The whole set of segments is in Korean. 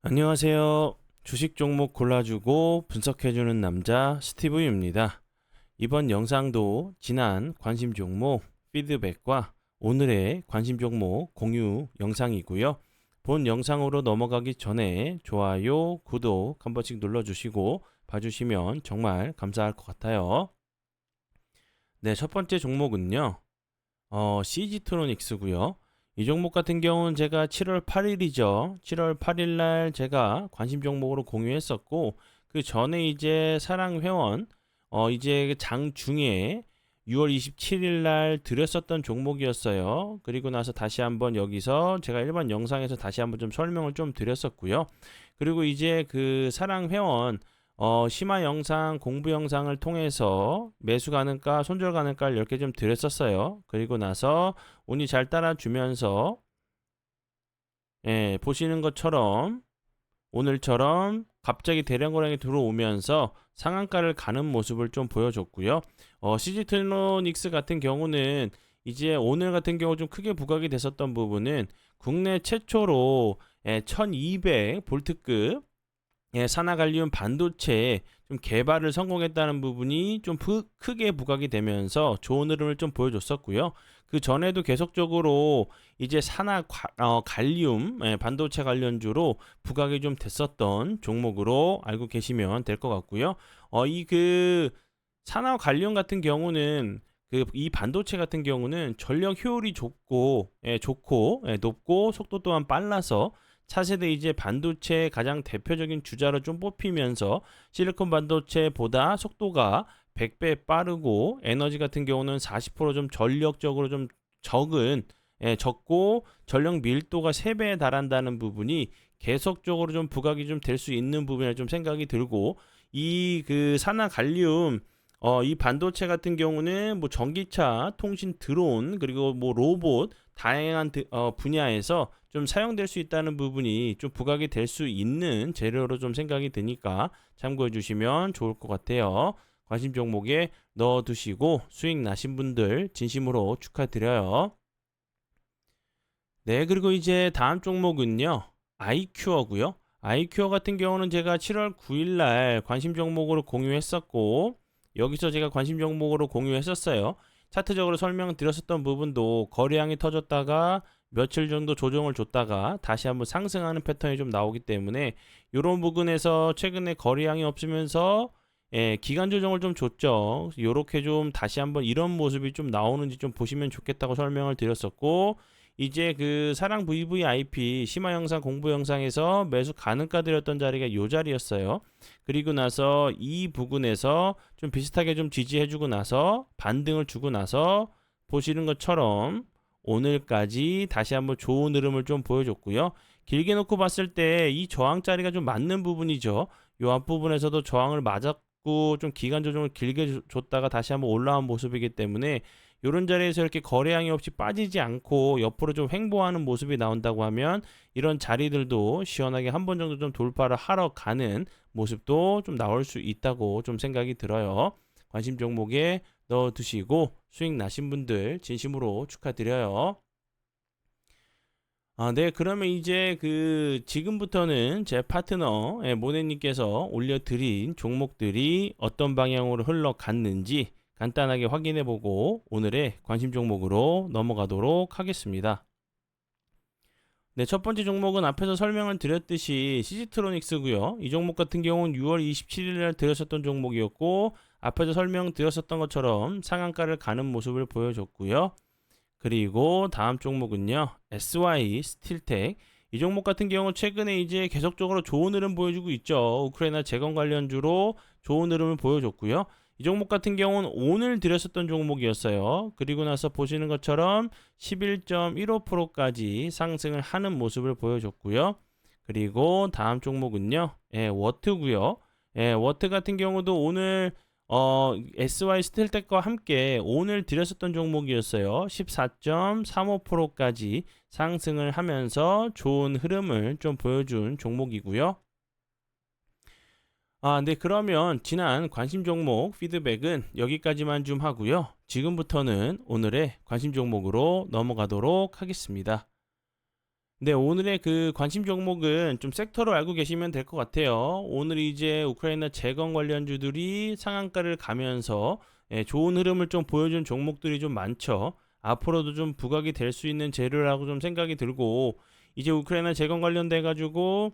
안녕하세요. 주식 종목 골라주고 분석해주는 남자 스티브입니다. 이번 영상도 지난 관심 종목 피드백과 오늘의 관심 종목 공유 영상이고요. 본 영상으로 넘어가기 전에 좋아요, 구독 한 번씩 눌러주시고 봐주시면 정말 감사할 것 같아요. 네, 첫 번째 종목은요. CG트로닉스고요. 이 종목 같은 경우는 제가 7월 8일이죠. 7월 8일 날 제가 관심 종목으로 공유했었고 그 전에 이제 사랑 회원 이제 장중에 6월 27일 날 드렸었던 종목이었어요. 그리고 나서 다시 한번 여기서 제가 일반 영상에서 다시 한번 좀 설명을 좀 드렸었고요. 그리고 이제 그 사랑 회원 심화 영상, 공부 영상을 통해서 매수 가능가, 손절 가능가를 이렇게 좀 드렸었어요. 그리고 나서 운이 잘 따라주면서 보시는 것처럼 오늘처럼 갑자기 대량 거래량이 들어오면서 상한가를 가는 모습을 좀 보여줬고요. CG트로닉스 같은 경우는 이제 오늘 같은 경우 좀 크게 부각이 됐었던 부분은 국내 최초로 1200 볼트급 산화갈리움 반도체 좀 개발을 성공했다는 부분이 좀 크게 부각이 되면서 좋은 흐름을 좀 보여줬었고요. 그 전에도 계속적으로 이제 갈리움 반도체 관련주로 부각이 좀 됐었던 종목으로 알고 계시면 될 것 같고요. 이 그 산화 갈리움 같은 경우는 이 반도체 같은 경우는 전력 효율이 좋고 높고 속도 또한 빨라서 차세대 이제 반도체 가장 대표적인 주자로 좀 뽑히면서 실리콘 반도체보다 속도가 100배 빠르고 에너지 같은 경우는 40%좀 전력적으로 좀 적고 전력 밀도가 3배에 달한다는 부분이 계속적으로 좀 부각이 좀 될 수 있는 부분이라 좀 생각이 들고 이 그 산화 갈리움 이 반도체 같은 경우는 뭐 전기차, 통신 드론, 그리고 뭐 로봇 다양한 분야에서 좀 사용될 수 있다는 부분이 좀 부각이 될 수 있는 재료로 좀 생각이 드니까 참고해 주시면 좋을 것 같아요. 관심 종목에 넣어 두시고 수익 나신 분들 진심으로 축하드려요. 네, 그리고 이제 다음 종목은요. 아이큐어고요. 아이큐어 같은 경우는 제가 7월 9일 날 관심 종목으로 공유했었고 여기서 제가 관심 종목으로 공유했었어요. 차트적으로 설명드렸었던 부분도 거래량이 터졌다가 며칠 정도 조정을 줬다가 다시 한번 상승하는 패턴이 좀 나오기 때문에 이런 부분에서 최근에 거래량이 없으면서 기간 조정을 좀 줬죠. 요렇게 좀 다시 한번 이런 모습이 좀 나오는지 좀 보시면 좋겠다고 설명을 드렸었고 이제 그 사랑 VVIP 심화 영상 공부 영상에서 매수 가능가 드렸던 자리가 요 자리였어요. 그리고 나서 이 부분에서 좀 비슷하게 좀 지지해주고 나서 반등을 주고 나서 보시는 것처럼 오늘까지 다시 한번 좋은 흐름을 좀 보여줬고요. 길게 놓고 봤을 때 이 저항 자리가 좀 맞는 부분이죠. 요 앞부분에서도 저항을 맞았고 좀 기간 조정을 길게 줬다가 다시 한번 올라온 모습이기 때문에 이런 자리에서 이렇게 거래량이 없이 빠지지 않고 옆으로 좀 횡보하는 모습이 나온다고 하면 이런 자리들도 시원하게 한 번 정도 좀 돌파를 하러 가는 모습도 좀 나올 수 있다고 좀 생각이 들어요. 관심 종목에 넣어 두시고 수익 나신 분들 진심으로 축하드려요. 네, 그러면 이제 지금부터는 제 파트너 모네님께서 올려드린 종목들이 어떤 방향으로 흘러갔는지 간단하게 확인해보고 오늘의 관심 종목으로 넘어가도록 하겠습니다. 네, 첫 번째 종목은 앞에서 설명을 드렸듯이 CG트로닉스고요. 이 종목 같은 경우는 6월 27일 날 드렸었던 종목이었고 앞에서 설명드렸었던 것처럼 상한가를 가는 모습을 보여줬고요. 그리고 다음 종목은요. SY 스틸텍. 이 종목 같은 경우 최근에 이제 계속적으로 좋은 흐름 보여주고 있죠. 우크라이나 재건 관련주로 좋은 흐름을 보여줬고요. 이 종목 같은 경우는 오늘 드렸었던 종목이었어요. 그리고 나서 보시는 것처럼 11.15%까지 상승을 하는 모습을 보여줬고요. 그리고 다음 종목은요. 워트고요. 워트 같은 경우도 오늘 SY 스틸텍과 함께 오늘 드렸었던 종목이었어요. 14.35%까지 상승을 하면서 좋은 흐름을 좀 보여준 종목이고요. 네, 그러면 지난 관심 종목 피드백은 여기까지만 좀 하고요. 지금부터는 오늘의 관심 종목으로 넘어가도록 하겠습니다. 네, 오늘의 그 관심 종목은 좀 섹터로 알고 계시면 될 것 같아요. 오늘 이제 우크라이나 재건 관련주들이 상한가를 가면서 좋은 흐름을 좀 보여준 종목들이 좀 많죠. 앞으로도 좀 부각이 될 수 있는 재료라고 좀 생각이 들고, 이제 우크라이나 재건 관련돼 가지고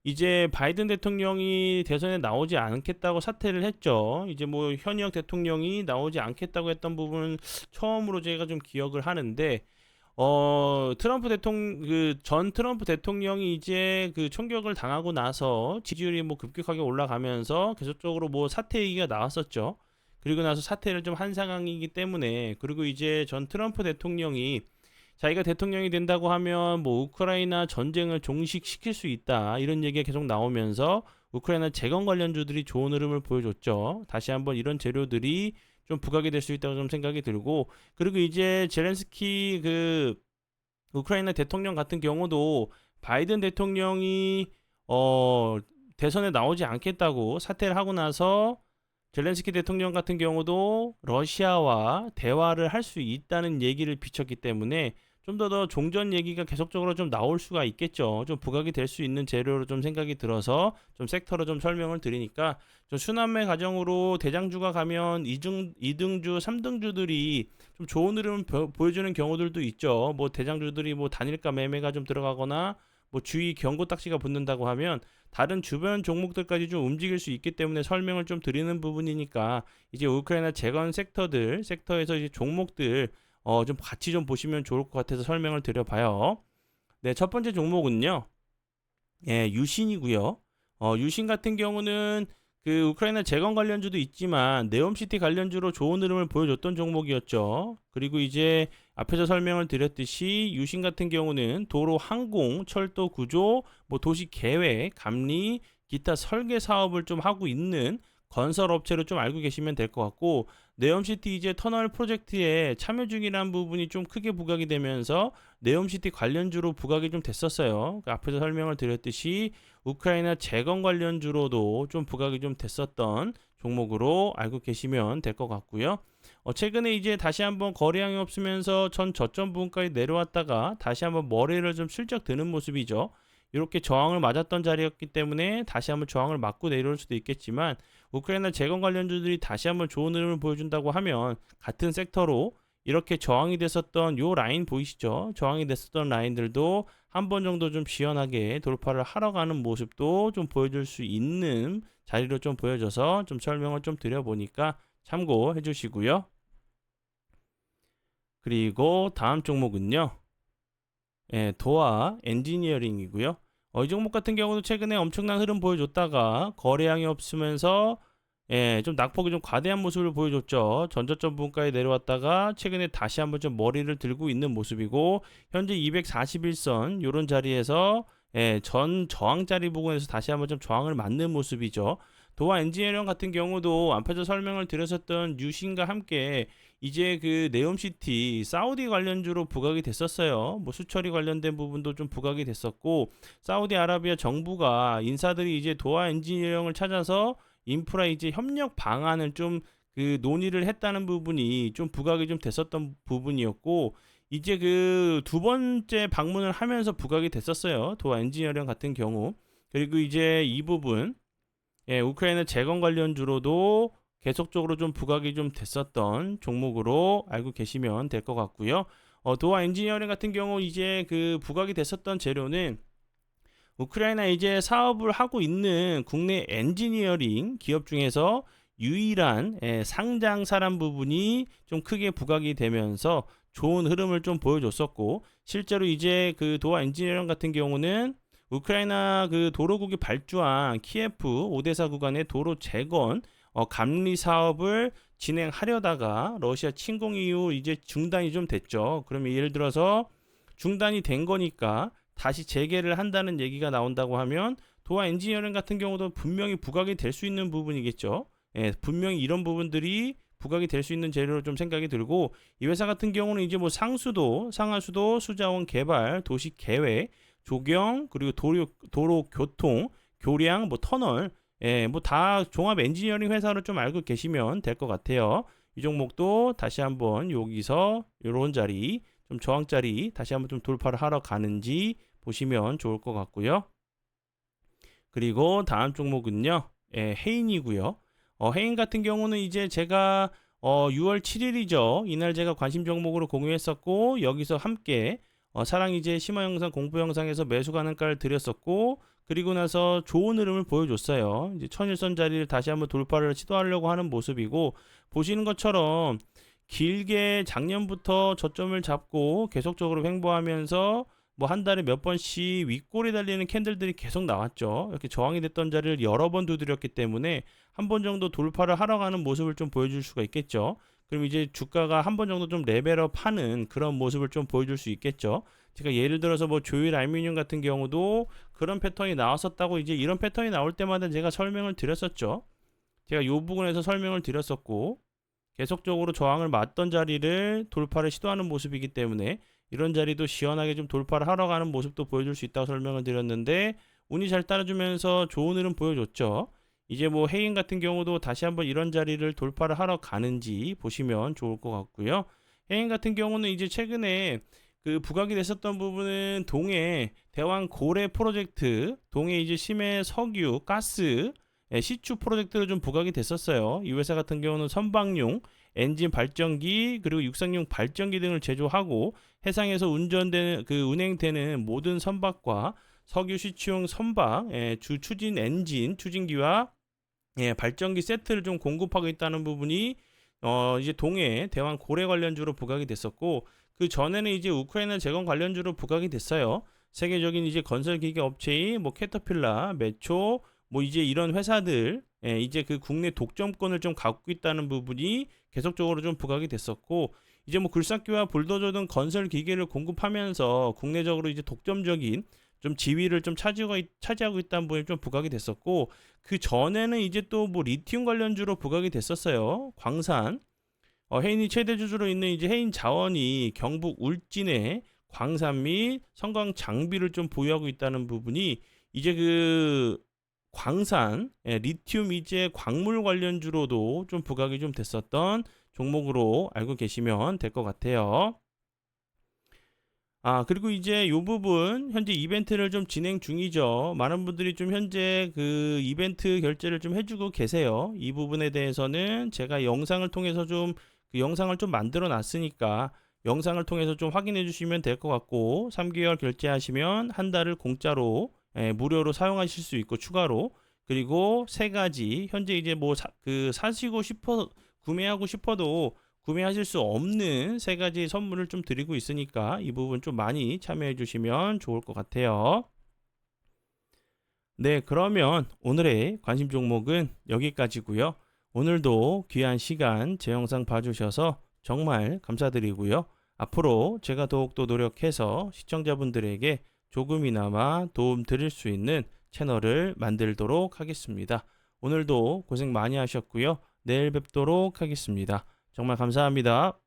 이제 바이든 대통령이 대선에 나오지 않겠다고 사퇴를 했죠. 이제 뭐 현역 대통령이 나오지 않겠다고 했던 부분은 처음으로 제가 좀 기억을 하는데, 트럼프 대통령, 전 트럼프 대통령이 이제 그 총격을 당하고 나서 지지율이 뭐 급격하게 올라가면서 계속적으로 뭐 사퇴 얘기가 나왔었죠. 그리고 나서 사퇴를 좀 한 상황이기 때문에, 그리고 이제 전 트럼프 대통령이 자기가 대통령이 된다고 하면 뭐 우크라이나 전쟁을 종식시킬 수 있다, 이런 얘기가 계속 나오면서 우크라이나 재건 관련주들이 좋은 흐름을 보여줬죠. 다시 한번 이런 재료들이 좀 부각이 될 수 있다고 좀 생각이 들고, 그리고 이제 젤렌스키 우크라이나 대통령 같은 경우도 바이든 대통령이 어 대선에 나오지 않겠다고 사퇴를 하고 나서 젤렌스키 대통령 같은 경우도 러시아와 대화를 할 수 있다는 얘기를 비쳤기 때문에 좀 더 종전 얘기가 계속적으로 좀 나올 수가 있겠죠. 좀 부각이 될 수 있는 재료로 좀 생각이 들어서 좀 섹터로 좀 설명을 드리니까, 좀 순환매 과정으로 대장주가 가면 2등주, 3등주들이 좀 좋은 흐름을 보여주는 경우들도 있죠. 뭐 대장주들이 뭐 단일가 매매가 좀 들어가거나 뭐 주의 경고 딱지가 붙는다고 하면 다른 주변 종목들까지 좀 움직일 수 있기 때문에 설명을 좀 드리는 부분이니까, 이제 우크라이나 재건 섹터에서 이제 종목들 좀 같이 좀 보시면 좋을 것 같아서 설명을 드려봐요. 네, 첫 번째 종목은요, 유신이고요. 유신 같은 경우는 그 우크라이나 재건 관련주도 있지만 네옴시티 관련주로 좋은 흐름을 보여줬던 종목이었죠. 그리고 이제 앞에서 설명을 드렸듯이 유신 같은 경우는 도로, 항공, 철도 구조, 뭐 도시 계획, 감리, 기타 설계 사업을 좀 하고 있는 건설 업체로 좀 알고 계시면 될 것 같고, 네옴시티 이제 터널 프로젝트에 참여 중이라는 부분이 좀 크게 부각이 되면서 네옴시티 관련주로 부각이 좀 됐었어요. 앞에서 설명을 드렸듯이 우크라이나 재건 관련주로도 좀 부각이 좀 됐었던 종목으로 알고 계시면 될 것 같고요. 최근에 이제 다시 한번 거래량이 없으면서 전 저점 부분까지 내려왔다가 다시 한번 머리를 좀 슬쩍 드는 모습이죠. 이렇게 저항을 맞았던 자리였기 때문에 다시 한번 저항을 맞고 내려올 수도 있겠지만, 우크라이나 재건 관련주들이 다시 한번 좋은 흐름을 보여준다고 하면 같은 섹터로 이렇게 저항이 됐었던 요 라인 보이시죠? 저항이 됐었던 라인들도 한 번 정도 좀 시원하게 돌파를 하러 가는 모습도 좀 보여줄 수 있는 자리로 좀 보여져서 좀 설명을 좀 드려보니까 참고해 주시고요. 그리고 다음 종목은요, 도화 엔지니어링이고요. 이 종목 같은 경우도 최근에 엄청난 흐름 보여줬다가 거래량이 없으면서 좀 낙폭이 좀 과대한 모습을 보여줬죠. 전저점 부분까지 내려왔다가 최근에 다시 한번 좀 머리를 들고 있는 모습이고, 현재 241선 요런 자리에서 전 저항자리 부분에서 다시 한번 좀 저항을 맞는 모습이죠. 도화 엔지니어링 같은 경우도 앞에서 설명을 드렸었던 유신과 함께 이제 그 네옴시티 사우디 관련주로 부각이 됐었어요. 뭐 수처리 관련된 부분도 좀 부각이 됐었고, 사우디아라비아 정부가 인사들이 이제 도화 엔지니어링을 찾아서 인프라 이제 협력 방안을 좀 그 논의를 했다는 부분이 좀 부각이 좀 됐었던 부분이었고, 이제 그 두 번째 방문을 하면서 부각이 됐었어요. 도화 엔지니어링 같은 경우. 그리고 이제 이 부분, 우크라이나 재건 관련주로도 계속적으로 좀 부각이 좀 됐었던 종목으로 알고 계시면 될 것 같고요. 도화 엔지니어링 같은 경우 이제 그 부각이 됐었던 재료는 우크라이나 이제 사업을 하고 있는 국내 엔지니어링 기업 중에서 유일한 상장사란 부분이 좀 크게 부각이 되면서 좋은 흐름을 좀 보여줬었고, 실제로 이제 그 도화 엔지니어링 같은 경우는 우크라이나 그 도로국이 발주한 키예프 오데사 구간의 도로 재건 감리 사업을 진행하려다가 러시아 침공 이후 이제 중단이 좀 됐죠. 그러면 예를 들어서 중단이 된 거니까 다시 재개를 한다는 얘기가 나온다고 하면 도화 엔지니어링 같은 경우도 분명히 부각이 될 수 있는 부분이겠죠. 분명히 이런 부분들이 부각이 될 수 있는 재료로 좀 생각이 들고, 이 회사 같은 경우는 이제 뭐 상수도, 상하수도, 수자원 개발, 도시 계획, 조경, 그리고 도로 교통, 교량, 뭐 터널, 뭐 다 종합 엔지니어링 회사로 좀 알고 계시면 될 것 같아요. 이 종목도 다시 한번 여기서 이런 자리, 좀 저항 자리 다시 한번 좀 돌파를 하러 가는지 보시면 좋을 것 같고요. 그리고 다음 종목은요. 해인이고요. 해인 같은 경우는 이제 제가 6월 7일이죠. 이날 제가 관심 종목으로 공유했었고 여기서 함께 사랑이제 심화 영상 공부 영상에서 매수 가능가를 드렸었고 그리고 나서 좋은 흐름을 보여줬어요. 이제 천일선 자리를 다시 한번 돌파를 시도하려고 하는 모습이고 보시는 것처럼 길게 작년부터 저점을 잡고 계속적으로 횡보하면서 뭐 한 달에 몇 번씩 윗골에 달리는 캔들들이 계속 나왔죠. 이렇게 저항이 됐던 자리를 여러 번 두드렸기 때문에 한 번 정도 돌파를 하러 가는 모습을 좀 보여줄 수가 있겠죠. 그럼 이제 주가가 한 번 정도 좀 레벨업 하는 그런 모습을 좀 보여줄 수 있겠죠. 제가 예를 들어서 뭐 조일 알루미늄 같은 경우도 그런 패턴이 나왔었다고 이제 이런 패턴이 나올 때마다 제가 설명을 드렸었죠. 제가 이 부분에서 설명을 드렸었고 계속적으로 저항을 맞던 자리를 돌파를 시도하는 모습이기 때문에 이런 자리도 시원하게 좀 돌파를 하러 가는 모습도 보여줄 수 있다고 설명을 드렸는데 운이 잘 따라주면서 좋은 흐름 보여줬죠. 이제 뭐 해인 같은 경우도 다시 한번 이런 자리를 돌파를 하러 가는지 보시면 좋을 것 같고요. 해인 같은 경우는 이제 최근에 그 부각이 됐었던 부분은 동해 대왕 고래 프로젝트, 동해 이제 심해 석유, 가스, 시추 프로젝트로 좀 부각이 됐었어요. 이 회사 같은 경우는 선박용 엔진 발전기 그리고 육상용 발전기 등을 제조하고 해상에서 운전되는 운행되는 모든 선박과 석유 시추용 선박, 주 추진 엔진, 추진기와 발전기 세트를 좀 공급하고 있다는 부분이 이제 동해 대왕 고래 관련주로 부각이 됐었고 그 전에는 이제 우크라이나 재건 관련주로 부각이 됐어요. 세계적인 이제 건설 기계 업체인 뭐 캐터필라, 메초 뭐 이제 이런 회사들 이제 그 국내 독점권을 좀 갖고 있다는 부분이 계속적으로 좀 부각이 됐었고 이제 뭐 굴삭기와 불도저 등 건설 기계를 공급하면서 국내적으로 이제 독점적인 좀 지위를 좀 차지하고 있다는 부분이 좀 부각이 됐었고 그 전에는 이제 또 뭐 리튬 관련주로 부각이 됐었어요. 광산 해인이 최대 주주로 있는 이제 해인 자원이 경북 울진에 광산 및 성광 장비를 좀 보유하고 있다는 부분이 이제 그 광산, 리튬 이제 광물 관련주로도 좀 부각이 좀 됐었던 종목으로 알고 계시면 될 것 같아요. 그리고 이제 이 부분 현재 이벤트를 좀 진행 중이죠. 많은 분들이 좀 현재 그 이벤트 결제를 좀 해주고 계세요. 이 부분에 대해서는 제가 영상을 통해서 좀 그 영상을 좀 만들어 놨으니까 영상을 통해서 좀 확인해 주시면 될 것 같고 3개월 결제하시면 한 달을 공짜로 무료로 사용하실 수 있고 추가로 그리고 세 가지 현재 이제 뭐 사시고 싶어 구매하고 싶어도 구매하실 수 없는 세 가지 선물을 좀 드리고 있으니까 이 부분 좀 많이 참여해 주시면 좋을 것 같아요. 네, 그러면 오늘의 관심 종목은 여기까지고요. 오늘도 귀한 시간 제 영상 봐주셔서 정말 감사드리고요. 앞으로 제가 더욱더 노력해서 시청자분들에게 조금이나마 도움 드릴 수 있는 채널을 만들도록 하겠습니다. 오늘도 고생 많이 하셨고요. 내일 뵙도록 하겠습니다. 정말 감사합니다.